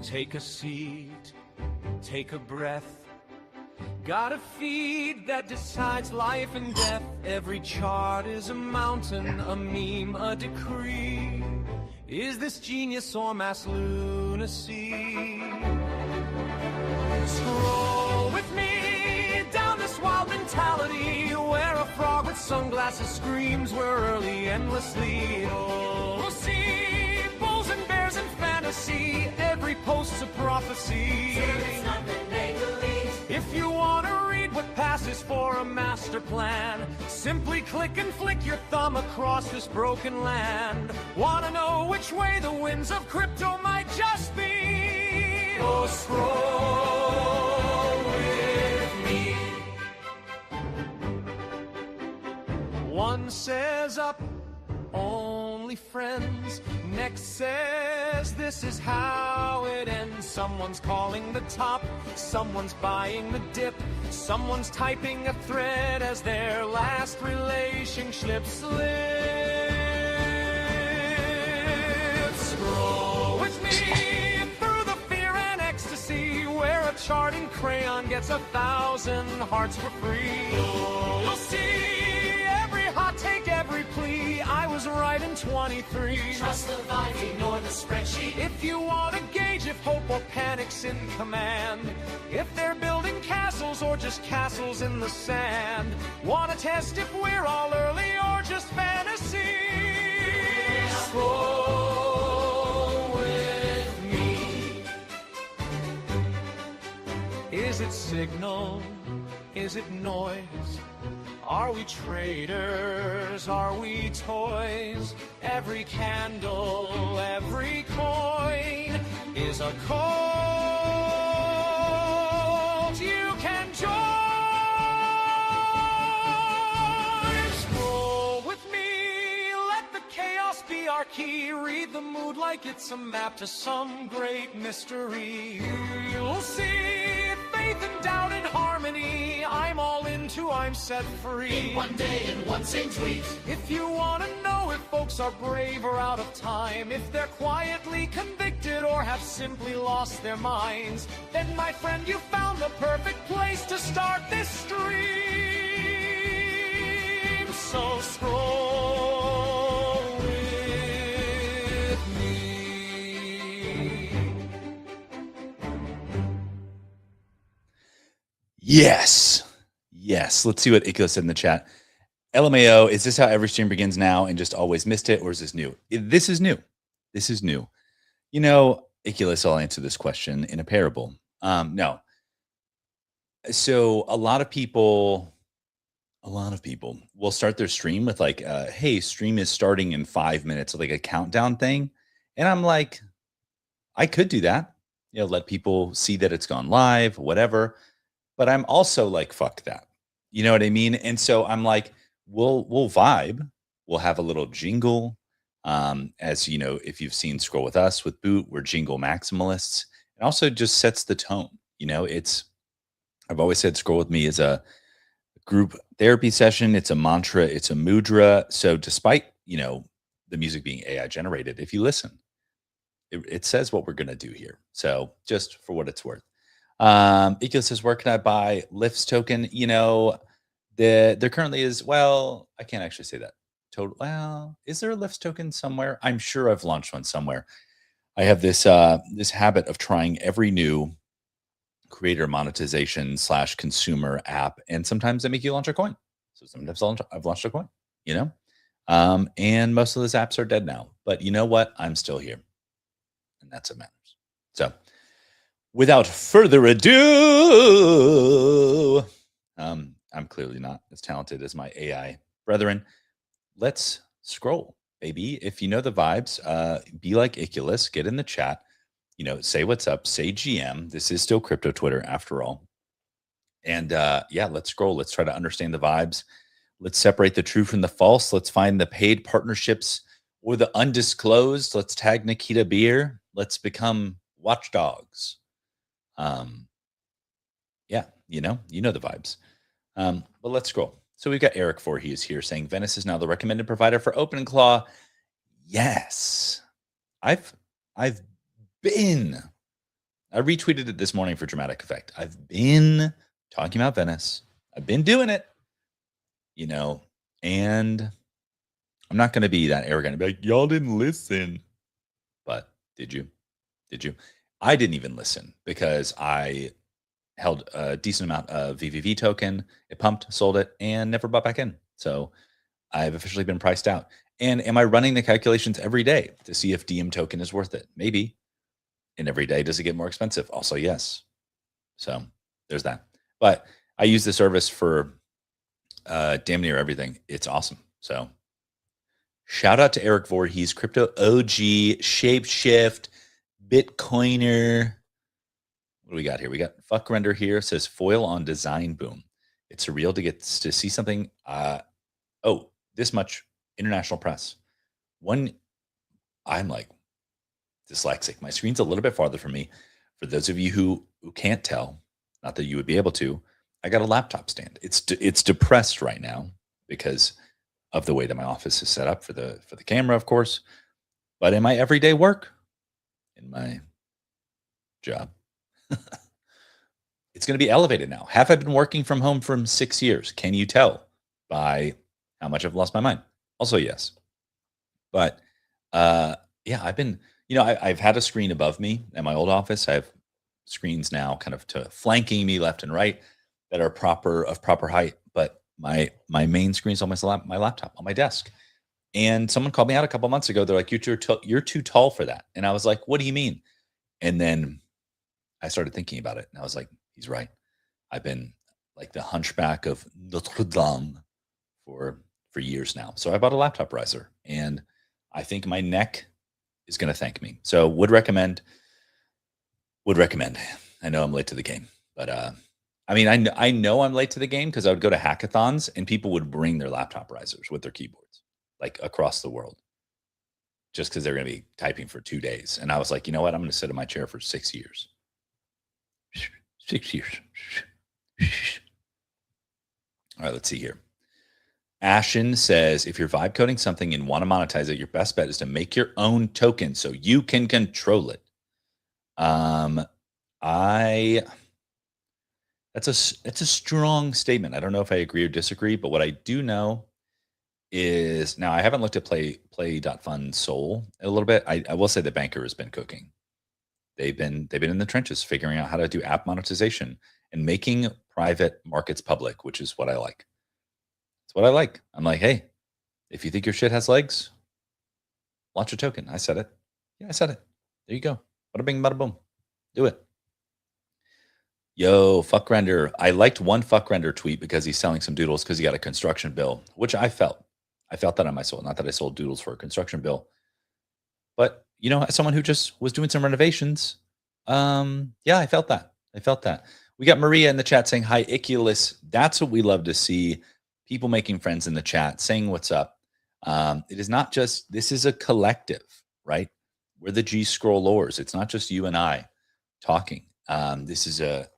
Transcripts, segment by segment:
Take a seat, take a breath. Got a feed that decides life and death. Every chart is a mountain, a meme, a decree. Is this genius or mass lunacy? Stroll with me down this wild mentality, where a frog with sunglasses screams we're early endlessly. We'll see bulls and bears in fantasy. Every post's a prophecy. If you want to read what passes for a master plan, simply click and flick your thumb across this broken land. Want to know which way the winds of crypto might just be? Oh, scroll with me. One says up, only friends. Next says this is how it ends. Someone's calling the top, someone's buying the dip, someone's typing a thread as their last relationship slips. Scroll with me through the fear and ecstasy, where a charting crayon gets 1,000 hearts for free. You'll see every hot take, every plea. I was right in 23. Trust the vibe, ignore the spreadsheet. If you want to gauge if hope or panic's in command, if they're building castles or just castles in the sand, want to test if we're all early or just fantasy? Scroll with me. Is it signal? Is it noise? Are we traders? Are we toys? Every candle, every coin is a cult you can join. Scroll with me, let the chaos be our key. Read the mood like it's a map to some great mystery. You'll see faith and doubt and harmony. I'm all into, I'm set free. In one day, in one same tweet. If you want to know if folks are brave or out of time, if they're quietly convicted or have simply lost their minds, then my friend, you found the perfect place to start this stream. So scroll with me. Yes. Yes. Let's see what Ikko said in the chat. LMAO, is this how every stream begins now and just always missed it, or is this new? This is new. This is new. You know, Iculus, I'll answer this question in a parable. No. So a lot of people will start their stream with like, hey, stream is starting in 5 minutes, like a countdown thing. And I'm like, I could do that. You know, let people see that it's gone live, whatever. But I'm also like, fuck that. You know what I mean? And so I'm like, we'll vibe. We'll have a little jingle. As you know, if you've seen Scroll With Us with Boot, we're jingle maximalists. It also just sets the tone. You know, I've always said Scroll With Me is a group therapy session. It's a mantra. It's a mudra. So despite, you know, the music being AI generated, if you listen, it says what we're going to do here. So just for what it's worth. Ikko says, where can I buy Lyft's token? You know, there currently is, well, I can't actually say that. Well, is there a Lyft's token somewhere? I'm sure I've launched one somewhere. I have this habit of trying every new creator monetization / consumer app, and sometimes they make you launch a coin. So sometimes I've launched a coin, you know, and most of those apps are dead now. But you know what? I'm still here, and that's what matters. So without further ado, I'm clearly not as talented as my AI brethren. Let's scroll, baby. If you know the vibes, be like Iculus, get in the chat, you know, say what's up, say GM. This is still crypto Twitter after all. And yeah, let's scroll. Let's try to understand the vibes. Let's separate the true from the false. Let's find the paid partnerships or the undisclosed. Let's tag Nikita Beer. Let's become watchdogs. Yeah, you know the vibes. But let's scroll. So we've got Eric Voorhees here saying Venice is now the recommended provider for OpenClaw. Yes, I've been I retweeted it this morning for dramatic effect. I've been talking about Venice. I've been doing it, and I'm not going to be that arrogant and be like, y'all didn't listen. But did you? Did you? I didn't even listen because I held a decent amount of VVV token. It pumped, sold it, and never bought back in. So I've officially been priced out. And am I running the calculations every day to see if DM token is worth it? Maybe. And every day, does it get more expensive? Also, yes. So there's that. But I use the service for damn near everything. It's awesome. So shout out to Eric Voorhees, Crypto OG, Shapeshift, Bitcoiner. What do we got here? We got Fuck Render here. It says foil on Design Boom. It's surreal to get to see something. This much international press. I'm like dyslexic. My screen's a little bit farther from me. For those of you who can't tell, not that you would be able to, I got a laptop stand. It's depressed right now because of the way that my office is set up for the camera, of course. But in my everyday work, in my job, it's going to be elevated now. Have I been working from home for 6 years? Can you tell by how much I've lost my mind? Also, yes. But I've been, I've had a screen above me at my old office. I have screens now kind of flanking me left and right that are proper height. But my main screen is on my laptop on my desk. And someone called me out a couple months ago. They're like, you're too tall for that. And I was like, what do you mean? And then I started thinking about it. And I was like, he's right. I've been like the hunchback of Notre Dame for years now. So I bought a laptop riser, and I think my neck is going to thank me. So would recommend. I know I'm late to the game, but I know I'm late to the game because I would go to hackathons and people would bring their laptop risers with their keyboards, like across the world, just because they're going to be typing for 2 days. And I was like, you know what? I'm going to sit in my chair for 6 years. 6 years. All right, let's see here. Ashen says, if you're vibe coding something and want to monetize it, your best bet is to make your own token so you can control it. It's a strong statement. I don't know if I agree or disagree, but what I do know is, now I haven't looked at play.fun Sol a little bit. I will say the banker has been cooking. They've been in the trenches figuring out how to do app monetization and making private markets public, which is what I like. It's what I like. I'm like, hey, if you think your shit has legs, launch a token. I said it. Yeah, I said it. There you go. Bada bing, bada boom. Do it. Yo, Fuck Render. I liked one Fuck Render tweet because he's selling some doodles because he got a construction bill, which I felt. I felt that on my soul. Not that I sold doodles for a construction bill. But, as someone who just was doing some renovations, I felt that. We got Maria in the chat saying, hi, Iculus. That's what we love to see. People making friends in the chat, saying what's up. It is not just, this is a collective, right? We're the G Scroll Lores. It's not just you and I talking. This is a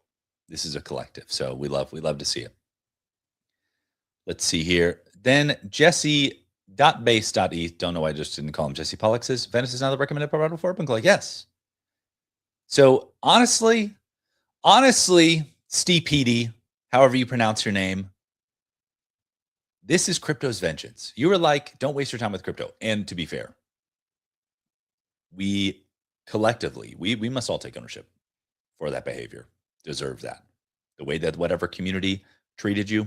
collective. So we love to see it. Let's see here. Then Jesse.base.eth. Don't know why I just didn't call him Jesse Pollock says, Venice is now the recommended provider for OpenClaw. Yes. So honestly, Steve Petey, however you pronounce your name, this is crypto's vengeance. You were like, don't waste your time with crypto. And to be fair, we collectively, we must all take ownership for that behavior. Deserve that. The way that whatever community treated you,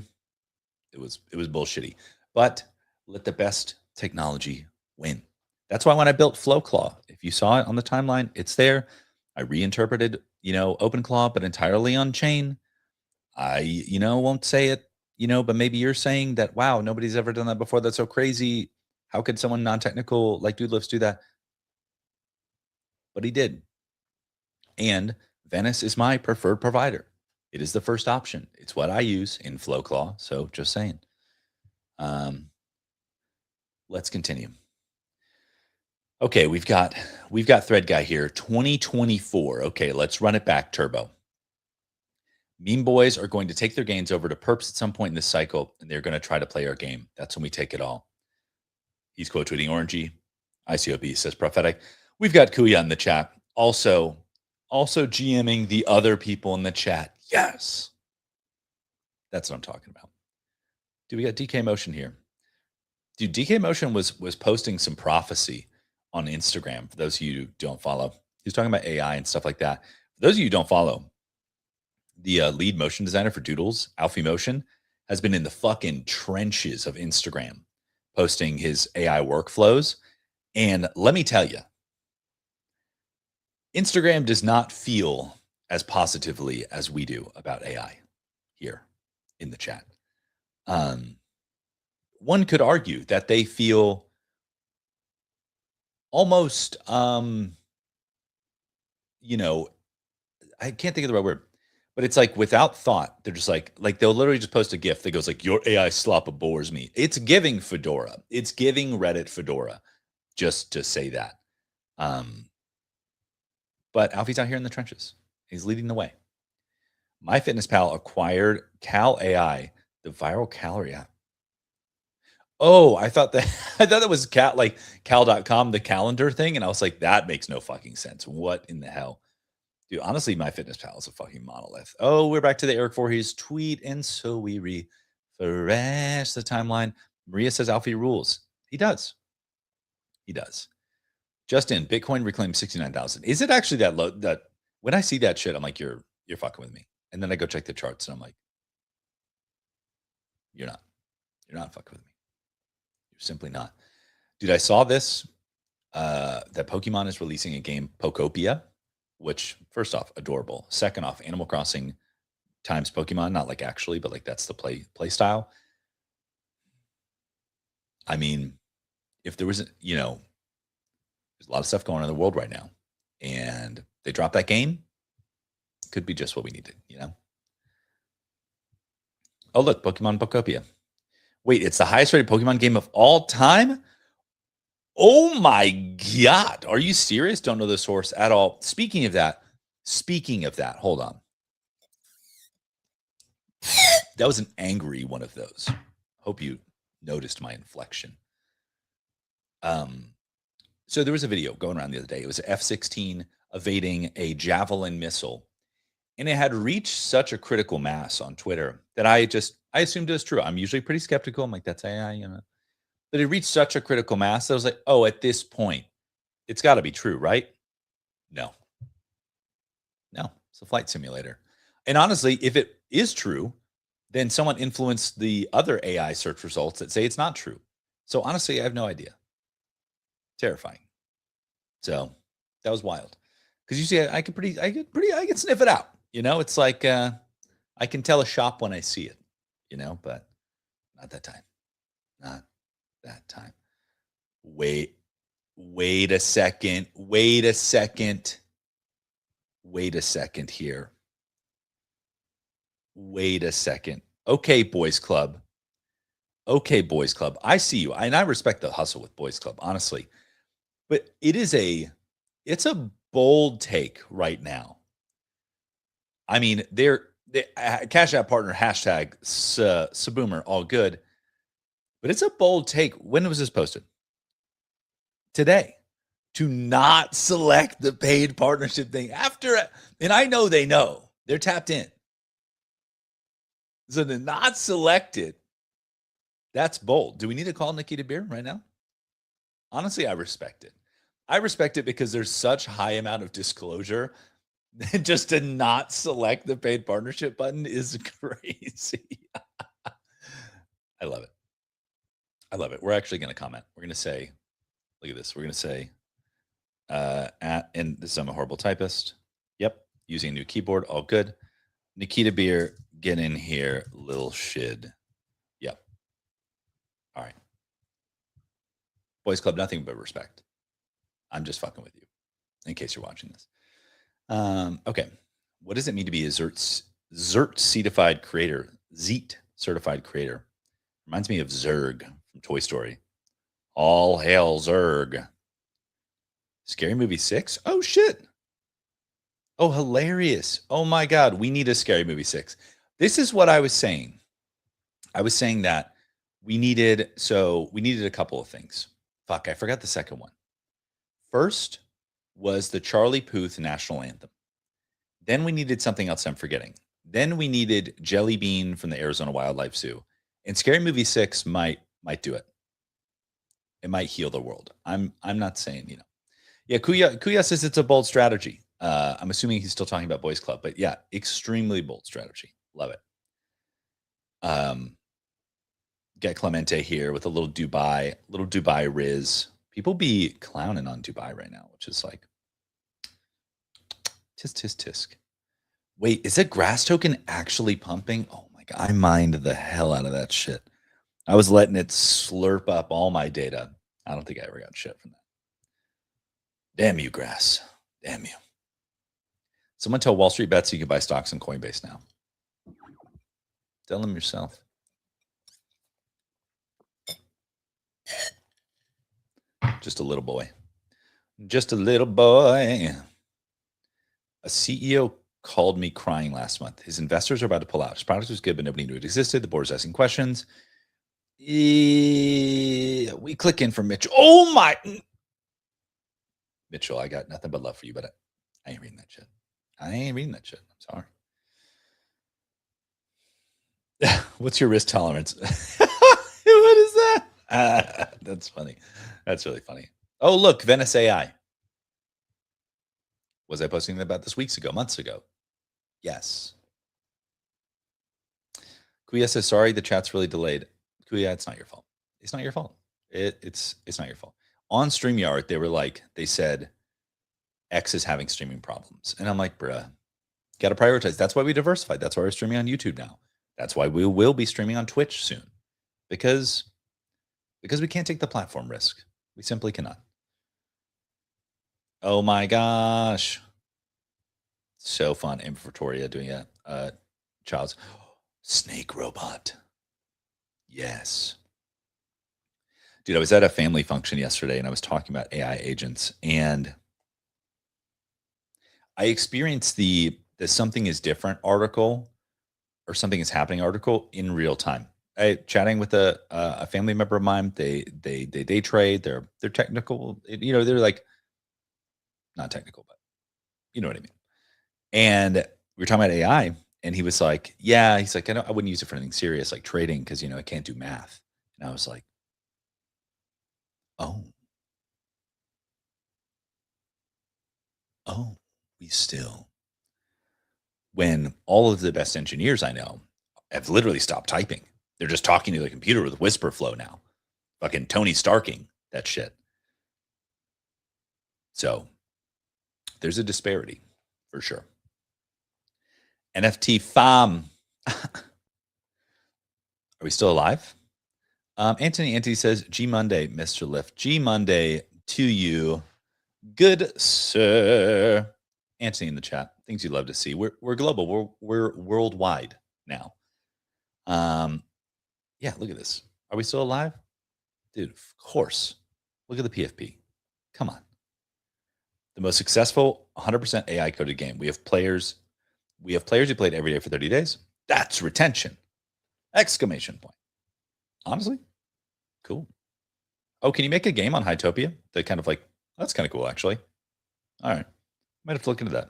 it was bullshitty. But let the best technology win. That's why when I built FlowClaw, if you saw it on the timeline, it's there. I reinterpreted, OpenClaw, but entirely on chain. I, won't say it, but maybe you're saying that, wow, nobody's ever done that before. That's so crazy. How could someone non-technical like Dudelifts do that? But he did. And Venice is my preferred provider. It is the first option. It's what I use in FlowClaw. So just saying. Let's continue. Okay, we've got Thread Guy here. 2024. Okay, let's run it back, Turbo. Meme boys are going to take their gains over to perps at some point in this cycle, and they're going to try to play our game. That's when we take it all. He's quote tweeting Orangey. ICOB says prophetic. We've got Kuya in the chat. Also, Also GMing the other people in the chat. Yes. That's what I'm talking about. Dude, we got DK Motion here. Dude, DK Motion was posting some prophecy on Instagram. For those of you who don't follow, he's talking about AI and stuff like that. For those of you who don't follow, the lead motion designer for Doodles, Alfie Motion, has been in the fucking trenches of Instagram posting his AI workflows. And let me tell you, Instagram does not feel as positively as we do about AI here in the chat. One could argue that they feel almost, you know, I can't think of the right word, but it's like without thought. They're just like they'll literally just post a GIF that goes like, "Your AI slop bores me." It's giving Fedora. It's giving Reddit Fedora, just to say that. But Alfie's out here in the trenches. He's leading the way. MyFitnessPal acquired Cal AI, the viral calorie app. Oh, I thought that was cal.com, the calendar thing. And I was like, that makes no fucking sense. What in the hell? Dude, honestly, MyFitnessPal is a fucking monolith. Oh, we're back to the Eric Voorhees tweet. And so we refresh the timeline. Maria says Alfie rules. He does. He does. Justin, Bitcoin reclaimed 69,000. Is it actually that low? That when I see that shit, I'm like, you're fucking with me. And then I go check the charts and I'm like, you're not fucking with me. You're simply not. Dude, I saw this, that Pokemon is releasing a game, Pokopia, which first off, adorable. Second off, Animal Crossing times Pokemon, not like actually, but like that's the play style. I mean, if there wasn't, there's a lot of stuff going on in the world right now, and they drop that game, could be just what we needed, Oh, look, Pokemon Pokopia. Wait, it's the highest rated Pokemon game of all time? Oh my God. Are you serious? Don't know the source at all. Speaking of that, hold on. That was an angry one of those. Hope you noticed my inflection. So there was a video going around the other day. It was an F-16 evading a Javelin missile. And it had reached such a critical mass on Twitter that I assumed it was true. I'm usually pretty skeptical. I'm like, that's AI, But it reached such a critical mass that I was like, oh, at this point, it's got to be true, right? No, it's a flight simulator. And honestly, if it is true, then someone influenced the other AI search results that say it's not true. So honestly, I have no idea. Terrifying. So that was wild. Because you see, I can sniff it out. It's like I can tell a shop when I see it, but not that time. Not that time. Wait a second. Wait a second here. Wait a second. Okay, Boys Club. I see you. And I respect the hustle with Boys Club, honestly. But it's a bold take right now. I mean, they're Cash App partner, hashtag Saboomer, all good. But it's a bold take. When was this posted? Today. To not select the paid partnership thing and I know they know. They're tapped in. So to not select it, that's bold. Do we need to call Nikita Beer right now? Honestly, I respect it. I respect it because there's such high amount of disclosure. Just to not select the paid partnership button is crazy. I love it. We're actually going to comment. We're going to say, look at this. We're going to say, and this, I'm a horrible typist. Yep. Using a new keyboard. All good. Nikita Beer, get in here, little shid. Yep. All right. Boys Club, nothing but respect. I'm just fucking with you in case you're watching this. Okay. What does it mean to be a Zert certified creator? Zeet certified creator. Reminds me of Zurg from Toy Story. All hail Zurg. Scary Movie 6? Oh, shit. Oh, hilarious. Oh, my God. We need a Scary Movie 6. This is what I was saying. I was saying that we needed a couple of things. Fuck, I forgot the second one. First was the Charlie Puth national anthem. Then we needed something else I'm forgetting. Then we needed Jelly Bean from the Arizona Wildlife Zoo. And Scary Movie 6 might do it. It might heal the world. I'm not saying, Yeah, Kuya says it's a bold strategy. I'm assuming he's still talking about Boys Club, but yeah, extremely bold strategy. Love it. Get Clemente here with a little Dubai Riz. People be clowning on Dubai right now, which is like tisk. Wait, is a grass token actually pumping? Oh my god, I mined the hell out of that shit. I was letting it slurp up all my data. I don't think I ever got shit from that. Damn you, grass. Damn you. Someone tell Wall Street Bets you can buy stocks in Coinbase now. Tell them yourself. Just a little boy. Just a little boy. A CEO called me crying last month. His investors are about to pull out. His product was good, but nobody knew it existed. The board is asking questions. We click in for Mitchell. Oh my. Mitchell, I got nothing but love for you, but I ain't reading that shit. I'm sorry. What's your risk tolerance? What is that? That's funny. That's really funny. Oh, look, Venice AI. Was I posting about this months ago? Yes. Kuya says, sorry, the chat's really delayed. Kuya, it's not your fault. It's not your fault. It's not your fault. On StreamYard, they said X is having streaming problems. And I'm like, bruh, got to prioritize. That's why we diversified. That's why we're streaming on YouTube now. That's why we will be streaming on Twitch soon. Because we can't take the platform risk. We simply cannot. Oh my gosh. So fun. Inventoria doing a child's snake robot. Yes. Dude, I was at a family function yesterday and I was talking about AI agents, and I experienced the something is different article or something is happening article in real time. Chatting with a family member of mine. They trade. They're technical. They're like not technical, but you know what I mean. And we were talking about AI, and he was like, "Yeah," he's like, I wouldn't use it for anything serious like trading because I can't do math." And I was like, "Oh, we still." When all of the best engineers I know have literally stopped typing. They're just talking to the computer with whisper flow now. Fucking Tony Starking that shit. So there's a disparity for sure. NFT fam. Are we still alive? Anthony says, G Monday, Mr. Lift. G Monday to you. Good sir. Anthony in the chat. Things you'd love to see. We're global. We're worldwide now. Yeah, look at this. Are we still alive? Dude, of course. Look at the PFP. Come on. The most successful 100% AI coded game. We have players who played every day for 30 days. That's retention. Exclamation point. Honestly, cool. Oh, can you make a game on Hytopia? That kind of that's kind of cool, actually. All right. Might have to look into that.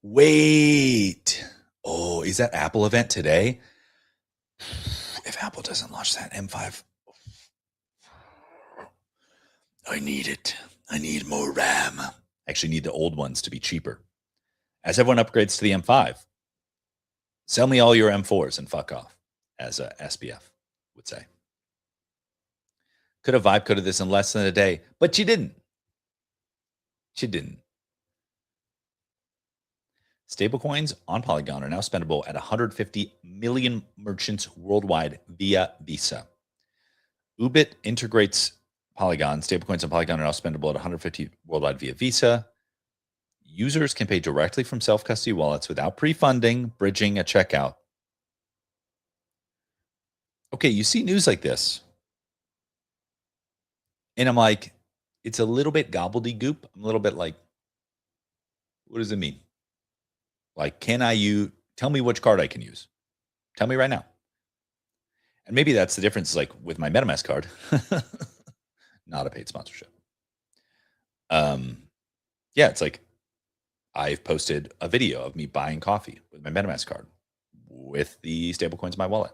Wait. Oh, is that Apple event today? If Apple doesn't launch that M5, I need it. I need more RAM. I actually need the old ones to be cheaper. As everyone upgrades to the M5, sell me all your M4s and fuck off, as a SBF would say. Could have vibe coded this in less than a day, but she didn't. She didn't. Stablecoins on Polygon are now spendable at 150 million merchants worldwide via Visa. Ubit integrates Polygon. Stablecoins on Polygon are now spendable at 150 worldwide via Visa. Users can pay directly from self-custody wallets without pre-funding, bridging a checkout. Okay, you see news like this, and I'm like, it's a little bit gobbledygook. I'm a little bit like, what does it mean? Like, tell me which card I can use? Tell me right now. And maybe that's the difference, like with my MetaMask card. Not a paid sponsorship. Yeah, it's like, I've posted a video of me buying coffee with my MetaMask card with the stablecoins in my wallet.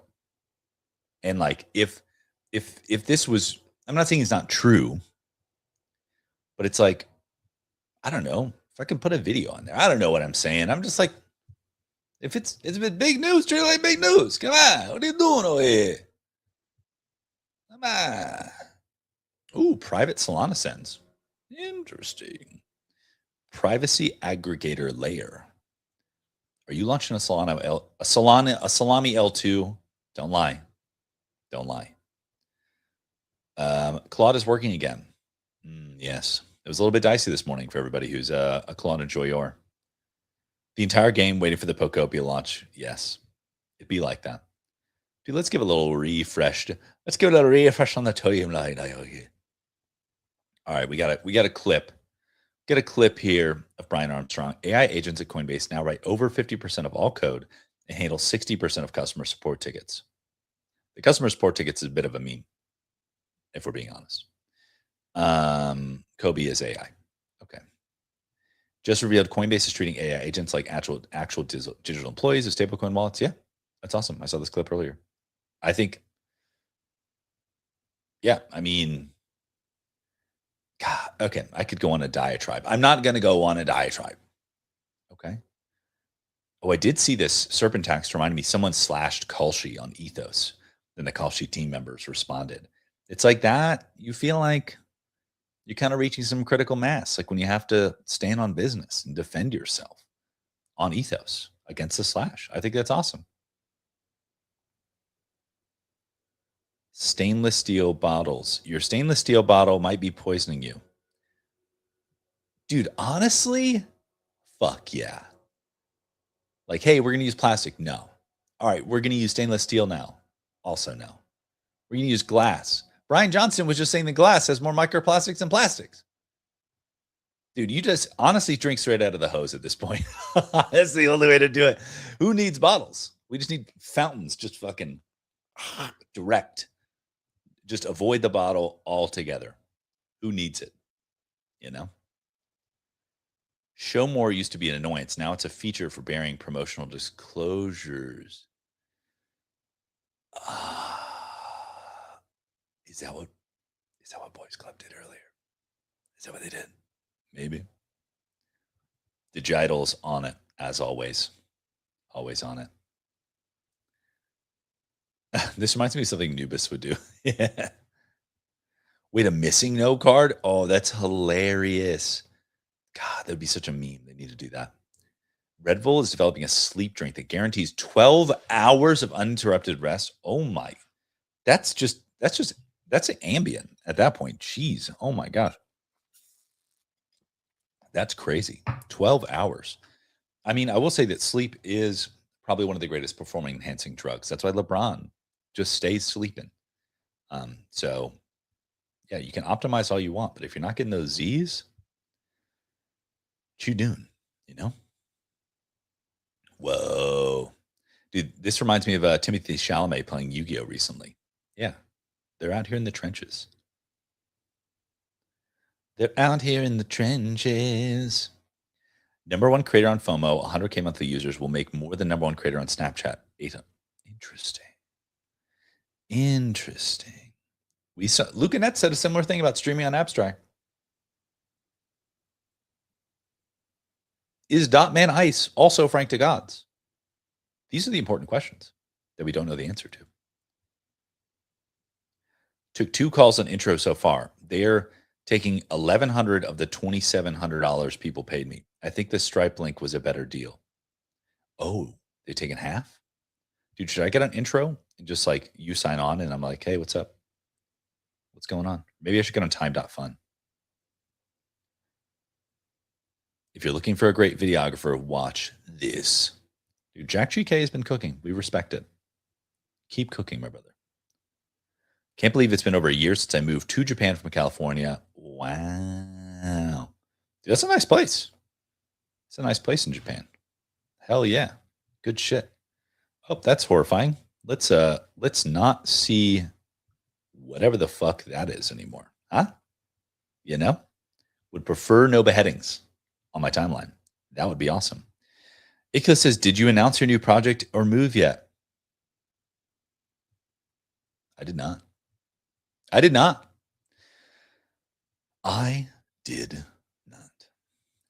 And like, if this was, I'm not saying it's not true, but it's like, I don't know if I can put a video on there. I don't know what I'm saying. I'm just like, if it's been big news, treat it like big news. Come on, what are you doing over here? Come on. Ooh, private Solana sends. Interesting. Privacy aggregator layer. Are you launching a Solana a Solana L2? Don't lie. Don't lie. Claude is working again. Yes. It was a little bit dicey this morning for everybody who's a Claude enjoyer. The entire game waiting for the Pokopia launch. Yes. It'd be like that. Dude, let's give a little refresh. Let's give a little refresh on the timeline. All right, we got a clip. Get a clip here of Brian Armstrong. AI agents at Coinbase now write over 50% of all code and handle 60% of customer support tickets. The customer support tickets is a bit of a meme, if we're being honest. Kobe is AI. Okay. Just revealed Coinbase is treating AI agents like actual digital employees of stablecoin wallets. Yeah, that's awesome. I saw this clip earlier. I think, yeah, I mean, God, okay, I could go on a diatribe. I'm not going to go on a diatribe. Okay. Oh, I did see this Serpentax reminded me someone slashed Kalshi on Ethos. Then the Kalshi team members responded. It's like that. You feel like you're kind of reaching some critical mass, like when you have to stand on business and defend yourself on Ethos against the slash. I think that's awesome. Stainless steel bottles. Your stainless steel bottle might be poisoning you. Dude, honestly, fuck yeah. Like, hey, we're going to use plastic. No. All right, we're going to use stainless steel now. Also no. We're going to use glass. Brian Johnson was just saying the glass has more microplastics than plastics. Dude, you just honestly drink straight out of the hose at this point. That's the only way to do it. Who needs bottles? We just need fountains, just fucking direct. Just avoid the bottle altogether. Who needs it? You know? Show more used to be an annoyance. Now it's a feature for bearing promotional disclosures. Is that what Boys Club did earlier? Is that what they did? Maybe. Digitals on it, as always. Always on it. This reminds me of something Nubis would do. Yeah. Wait, a missing no card? Oh, that's hilarious. God, that'd be such a meme. They need to do that. Red Bull is developing a sleep drink that guarantees 12 hours of uninterrupted rest. Oh my. That's an Ambien at that point. Jeez. Oh my gosh. That's crazy. 12 hours. I mean, I will say that sleep is probably one of the greatest performing enhancing drugs. That's why LeBron just stays sleeping. So yeah, you can optimize all you want, but if you're not getting those Z's, what you doing? You know? Whoa. Dude, this reminds me of Timothy Chalamet playing Yu-Gi-Oh! Recently. Yeah. They're out here in the trenches. They're out here in the trenches. Number one creator on FOMO, 100K monthly users will make more than number one creator on Snapchat. Interesting. We saw Luca Net said a similar thing about streaming on Abstract. Is Dotman Ice also Frank to Gods? These are the important questions that we don't know the answer to. Took 2 calls on intro so far. They're taking $1,100 of the $2,700 people paid me. I think the Stripe link was a better deal. Oh, they're taking half? Dude, should I get an intro and just like you sign on and I'm like, hey, what's up? What's going on? Maybe I should get on time.fun. If you're looking for a great videographer, watch this. Dude, Jack GK has been cooking. We respect it. Keep cooking, my brother. Can't believe it's been over a year since I moved to Japan from California. Wow. Dude, that's a nice place. It's a nice place in Japan. Hell yeah. Good shit. Oh, that's horrifying. Let's not see whatever the fuck that is anymore. Huh? You know? Would prefer no beheadings on my timeline. That would be awesome. Ika says, did you announce your new project or move yet? I did not. I did not. I did not.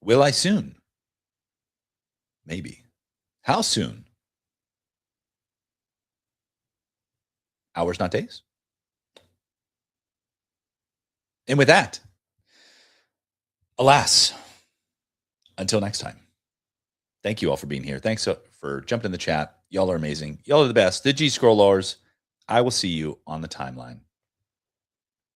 Will I soon? Maybe. How soon? Hours, not days. And with that, alas, until next time, thank you all for being here. Thanks for jumping in the chat. Y'all are amazing. Y'all are the best. The G Scrollers. I will see you on the timeline.